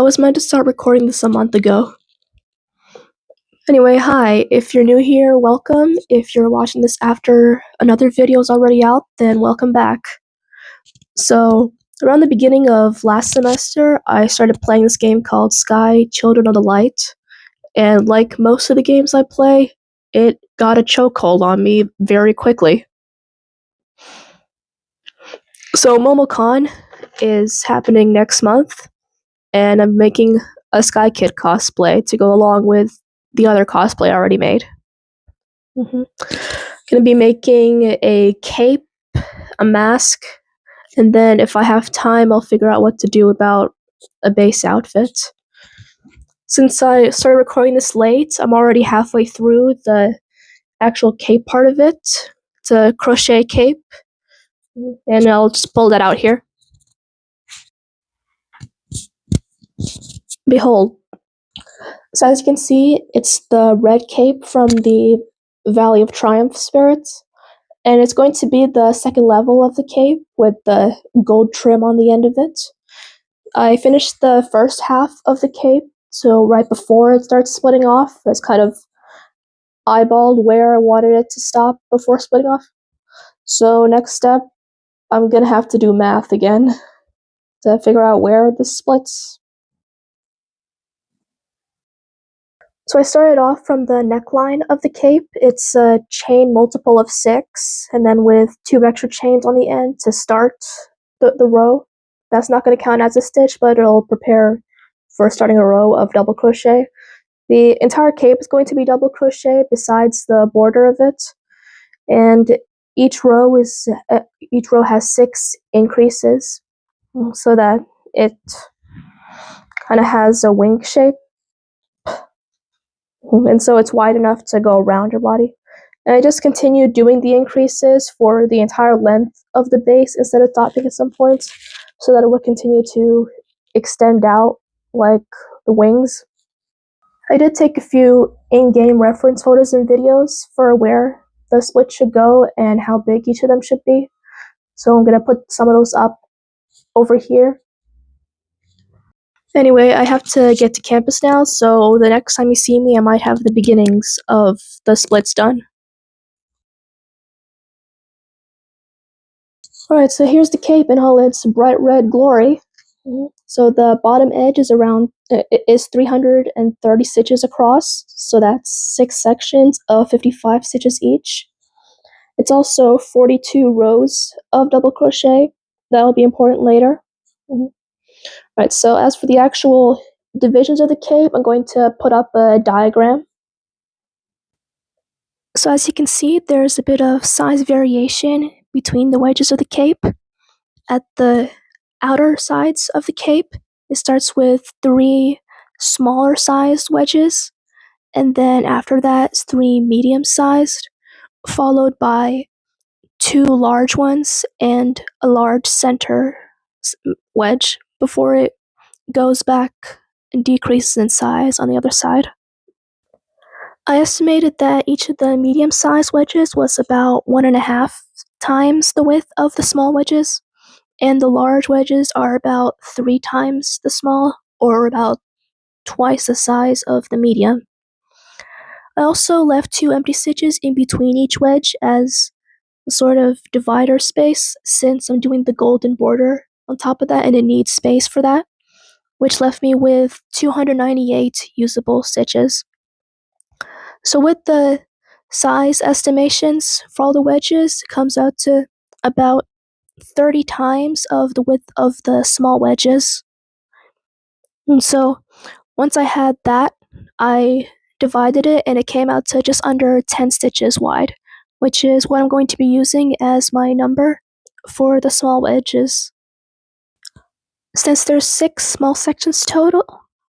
I was meant to start recording this a month ago. Anyway, hi. If you're new here, welcome. If you're watching this after another video is already out, then welcome back. So, around the beginning of last semester, I started playing this game called Sky Children of the Light. And like most of the games I play, it got a chokehold on me very quickly. So, MomoCon is happening next month, and I'm making a Skykid cosplay to go along with the other cosplay I already made. Gonna be making a cape, a mask, and then if I have time, I'll figure out what to do about a base outfit. Since I started recording this late, I'm already halfway through the actual cape part of it. It's a crochet cape, and I'll just pull that out here. Behold. So as you can see, it's the red cape from the Valley of Triumph Spirits, and it's going to be the second level of the cape with the gold trim on the end of it. I finished the first half of the cape, so right before it starts splitting off, I just kind of eyeballed where I wanted it to stop before splitting off. So next step, I'm gonna have to do math again to figure out where this splits. So I started off from the neckline of the cape. It's a chain multiple of 6, and then with 2 extra chains on the end to start the row. That's not going to count as a stitch, but it'll prepare for starting a row of double crochet. The entire cape is going to be double crochet besides the border of it, and each row has 6 increases so that it kind of has a wing shape. And so it's wide enough to go around your body. And I just continued doing the increases for the entire length of the base instead of stopping at some points, so that it would continue to extend out like the wings. I did take a few in-game reference photos and videos for where the split should go and how big each of them should be. So I'm going to put some of those up over here. Anyway, I have to get to campus now, so the next time you see me, I might have the beginnings of the splits done. Alright, so here's the cape in all its bright red glory. So the bottom edge is 330 stitches across, so that's 6 sections of 55 stitches each. It's also 42 rows of double crochet. That'll be important later. Alright, so as for the actual divisions of the cape, I'm going to put up a diagram. So as you can see, there's a bit of size variation between the wedges of the cape. At the outer sides of the cape, it starts with 3 smaller sized wedges, and then after that, it's 3 medium sized, followed by 2 large ones and a large center wedge before it goes back and decreases in size on the other side. I estimated that each of the medium sized wedges was about 1.5 times the width of the small wedges, and the large wedges are about 3 times the small, or about twice the size of the medium. I also left 2 empty stitches in between each wedge as a sort of divider space, since I'm doing the golden border on top of that and it needs space for that, which left me with 298 usable stitches. So with the size estimations for all the wedges, it comes out to about 30 times of the width of the small wedges. And so once I had that, I divided it and it came out to just under 10 stitches wide, which is what I'm going to be using as my number for the small wedges. Since there's 6 small sections total,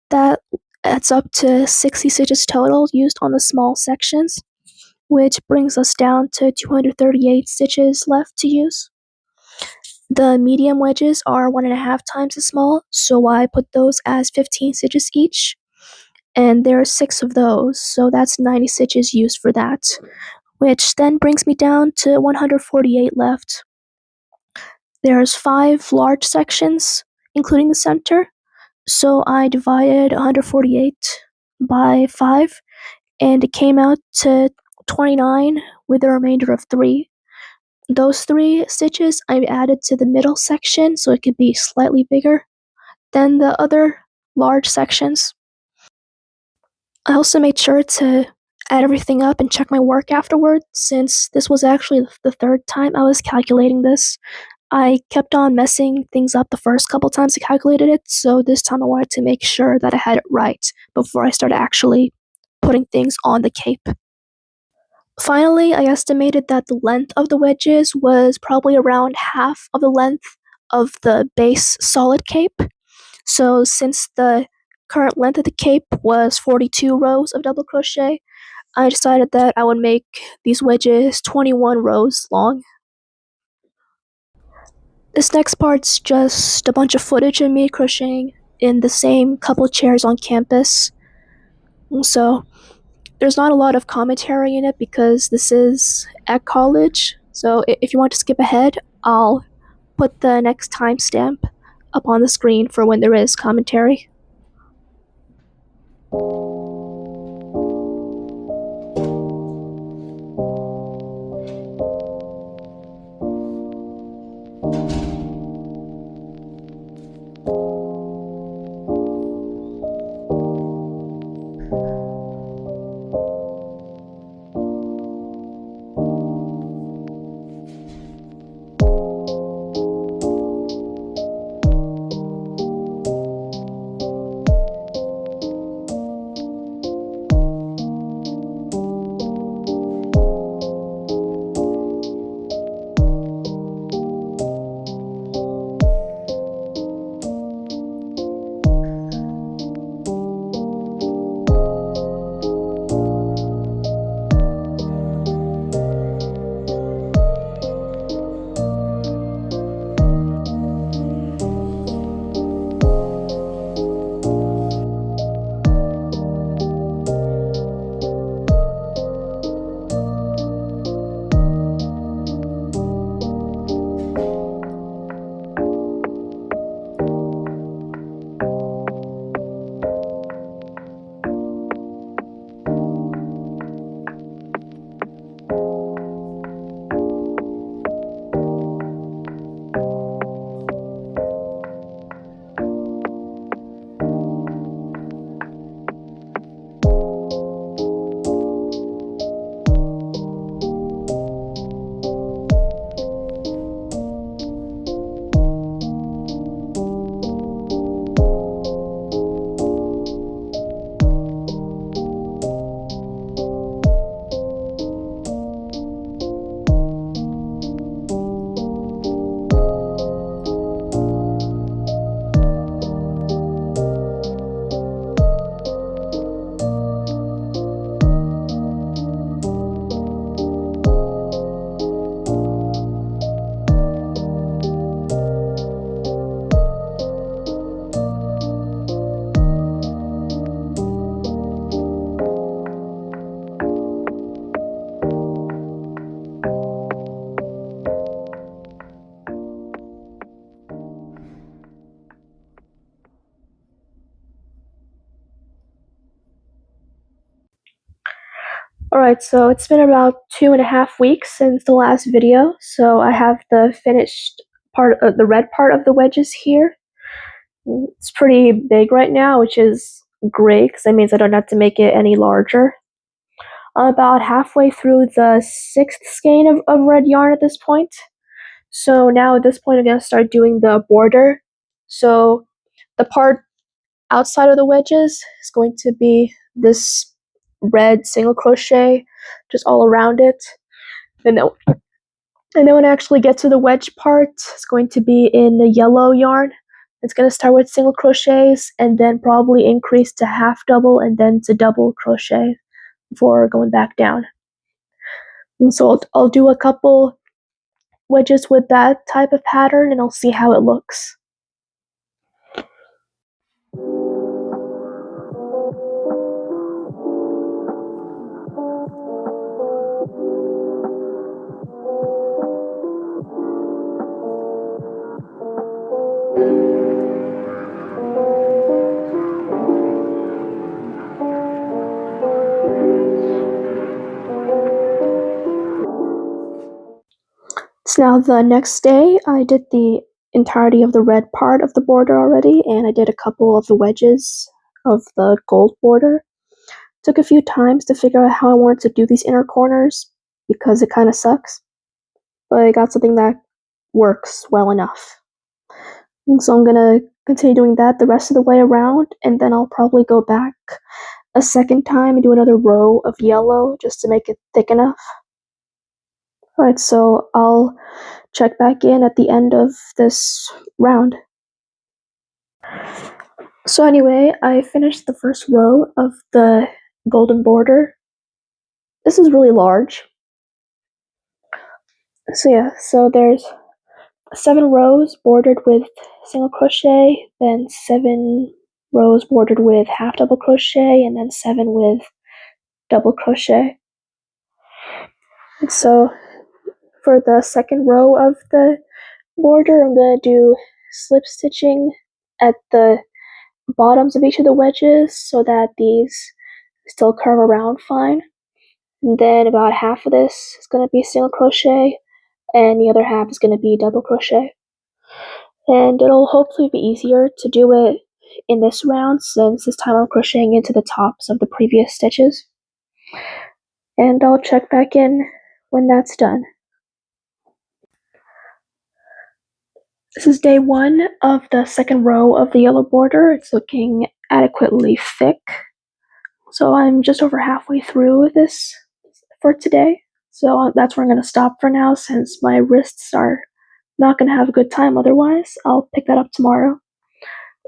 that adds up to 60 stitches total used on the small sections, which brings us down to 238 stitches left to use. The medium wedges are 1.5 times as small, so I put those as 15 stitches each, and there are 6 of those, so that's 90 stitches used for that, which then brings me down to 148 left. There's 5 large sections, including the center, So I divided 148 by 5, and it came out to 29 with a remainder of 3. Those 3 stitches I added to the middle section so it could be slightly bigger than the other large sections. I also made sure to add everything up and check my work afterward, since this was actually the third time I was calculating this. I kept on messing things up the first couple times I calculated it, so this time I wanted to make sure that I had it right before I started actually putting things on the cape. Finally, I estimated that the length of the wedges was probably around half of the length of the base solid cape. So since the current length of the cape was 42 rows of double crochet, I decided that I would make these wedges 21 rows long. This next part's just a bunch of footage of me crocheting in the same couple chairs on campus. So there's not a lot of commentary in it because this is at college. So if you want to skip ahead, I'll put the next timestamp up on the screen for when there is commentary. Alright, so it's been about 2.5 weeks since the last video, so I have the finished part of the red part of the wedges here. It's pretty big right now, which is great because that means I don't have to make it any larger. I'm about halfway through the 6th skein of red yarn at this point. So now at this point I'm going to start doing the border. So the part outside of the wedges is going to be this red single crochet just all around it. And then when I actually get to the wedge part, it's going to be in the yellow yarn. It's going to start with single crochets and then probably increase to half double and then to double crochet before going back down. And so I'll do a couple wedges with that type of pattern and I'll see how it looks. So now the next day, I did the entirety of the red part of the border already, and I did a couple of the wedges of the gold border. Took a few times to figure out how I wanted to do these inner corners because it kind of sucks, but I got something that works well enough. And so I'm gonna continue doing that the rest of the way around, and then I'll probably go back a second time and do another row of yellow just to make it thick enough. Alright, so I'll check back in at the end of this round. So anyway, I finished the first row of the golden border. This is really large. So yeah, so there's 7 rows bordered with single crochet, then 7 rows bordered with half double crochet, and then 7 with double crochet. And so for the second row of the border, I'm going to do slip stitching at the bottoms of each of the wedges so that these still curve around fine. And then about half of this is going to be single crochet, and the other half is going to be double crochet. And it'll hopefully be easier to do it in this round since this time I'm crocheting into the tops of the previous stitches. And I'll check back in when that's done. This is day 1 of the second row of the yellow border. It's looking adequately thick. So I'm just over halfway through this for today. So that's where I'm going to stop for now since my wrists are not going to have a good time otherwise. I'll pick that up tomorrow.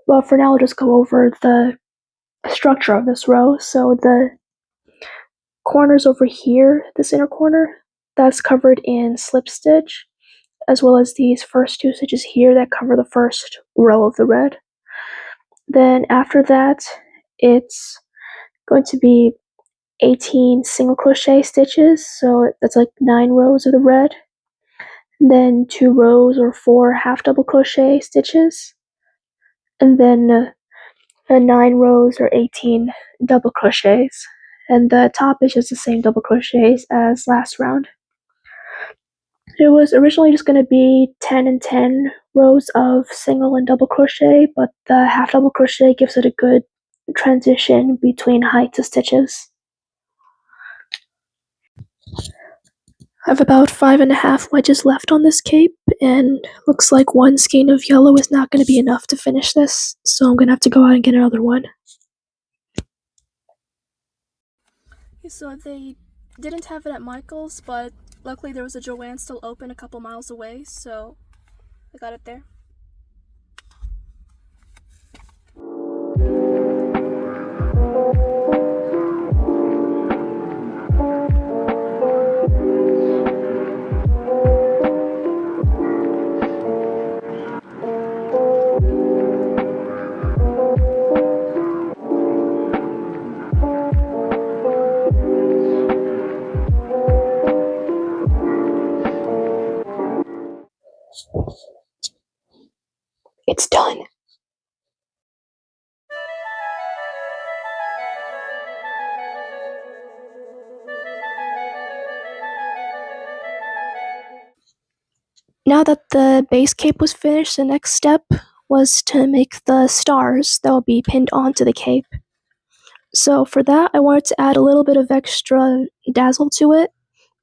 But for now, I'll just go over the structure of this row. So the corners over here, this inner corner, that's covered in slip stitch, as well as these first 2 stitches here that cover the first row of the red. Then after that, it's going to be 18 single crochet stitches, so that's like 9 rows of the red. Then 2 rows or 4 half double crochet stitches, and then 9 rows or 18 double crochets. And the top is just the same double crochets as last round. It was originally just going to be 10 and 10 rows of single and double crochet, but the half double crochet gives it a good transition between heights of stitches. I have about 5.5 wedges left on this cape, and looks like 1 skein of yellow is not going to be enough to finish this, so I'm going to have to go out and get another one. So they didn't have it at Michael's, but luckily there was a Joann still open a couple miles away, so I got it there. It's done. Now that the base cape was finished, the next step was to make the stars that will be pinned onto the cape. So for that, I wanted to add a little bit of extra dazzle to it.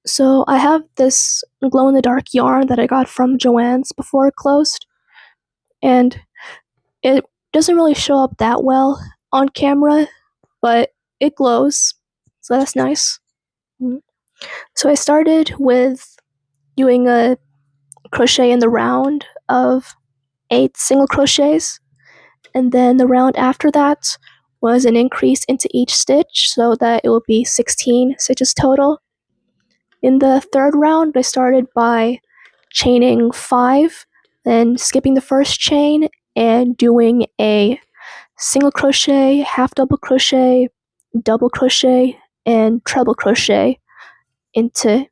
So I have this glow-in-the-dark yarn that I got from Joann's before it closed, and it doesn't really show up that well on camera, but it glows, so that's nice. So I started with doing a crochet in the round of 8 single crochets, and then the round after that was an increase into each stitch so that it will be 16 stitches total. In the third round, I started by chaining 5, then skipping the first chain and doing a single crochet, half double crochet, double crochet, and treble crochet into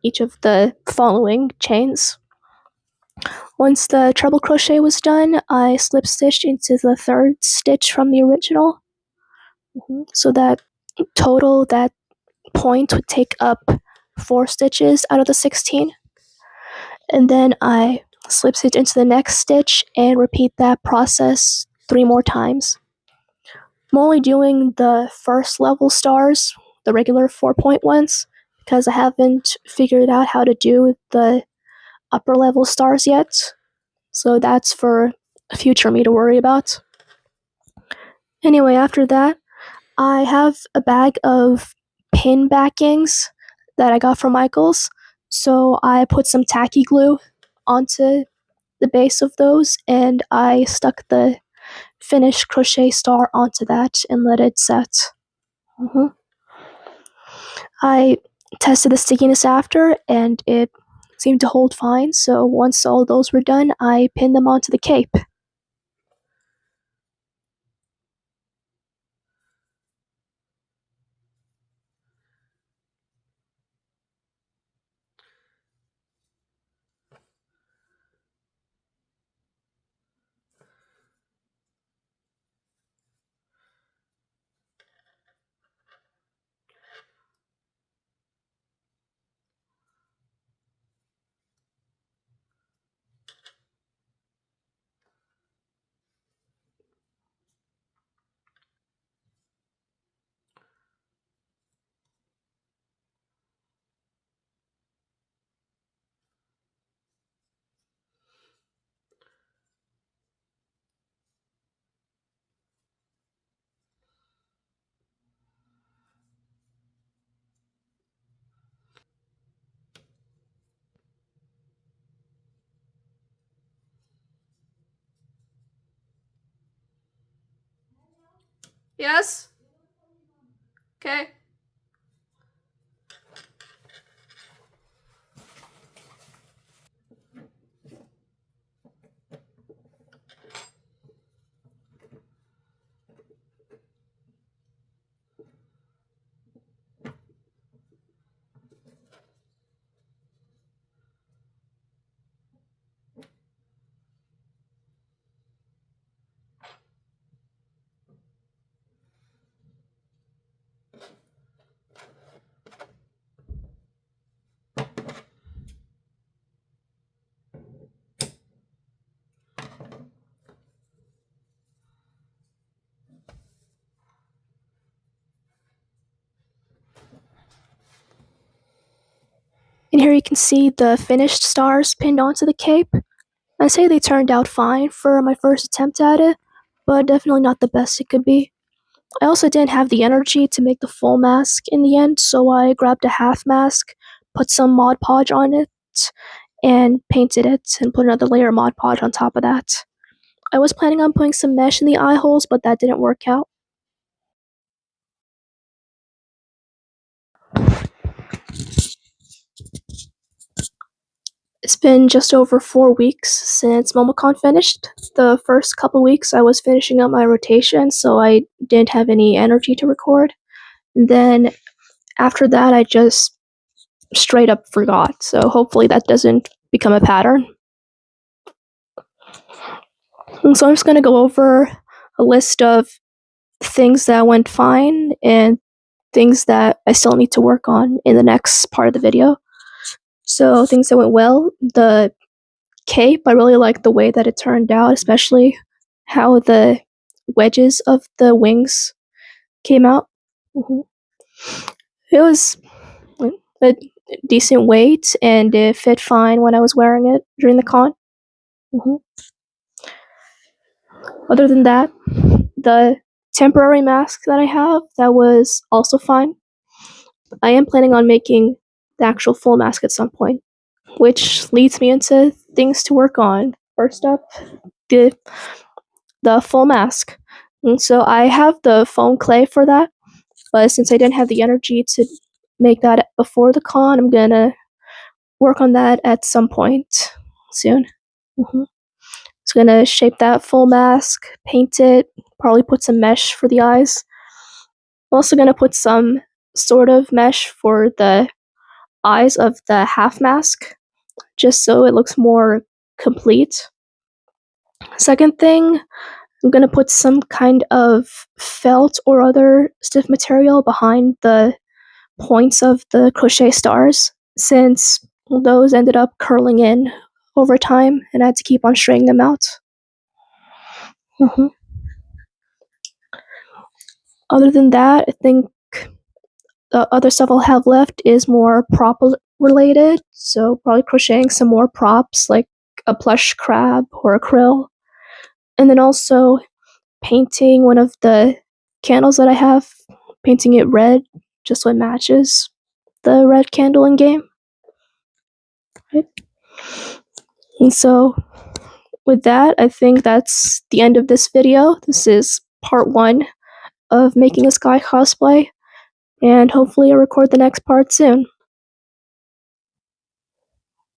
each of the following chains. Once the treble crochet was done, I slip stitched into the third stitch from the original, so that total that point would take up 4 stitches out of the 16. and then I slip stitch into the next stitch and repeat that process 3 more times. I'm only doing the first level stars, the regular 4-point ones, because I haven't figured out how to do the upper level stars yet. So that's for future me to worry about. Anyway, after that, I have a bag of pin backings that I got from Michaels. So I put some tacky glue onto the base of those and I stuck the finished crochet star onto that and let it set. I tested the stickiness after and it seemed to hold fine, so once all those were done, I pinned them onto the cape. Yes? Okay. And here you can see the finished stars pinned onto the cape. I'd say they turned out fine for my first attempt at it, but definitely not the best it could be. I also didn't have the energy to make the full mask in the end, so I grabbed a half mask, put some Mod Podge on it, and painted it, and put another layer of Mod Podge on top of that. I was planning on putting some mesh in the eye holes, but that didn't work out. It's been just over 4 weeks since MomoCon finished. The first couple weeks I was finishing up my rotation, so I didn't have any energy to record. And then after that, I just straight up forgot. So hopefully that doesn't become a pattern. And so I'm just going to go over a list of things that went fine and things that I still need to work on in the next part of the video. So things that went well, the cape, I really liked the way that it turned out, especially how the wedges of the wings came out. It was a decent weight and it fit fine when I was wearing it during the con. Other than that, the temporary mask that I have, that was also fine. I am planning on making the actual full mask at some point, which leads me into things to work on. First up, the full mask. And so I have the foam clay for that, but since I didn't have the energy to make that before the con, I'm gonna work on that at some point soon. It's gonna shape that full mask, paint it, probably put some mesh for the eyes. I'm also gonna put some sort of mesh for the eyes of the half mask, just so it looks more complete. Second thing, I'm gonna put some kind of felt or other stiff material behind the points of the crochet stars, since those ended up curling in over time, and I had to keep on straightening them out. Other than that, I think the other stuff I'll have left is more prop related, so probably crocheting some more props like a plush crab or a krill, and then also painting one of the candles that I have, painting it red just so it matches the red candle in game. Right? And so with that, I think that's the end of this video. This is part 1 of making a Sky cosplay, and hopefully I'll record the next part soon.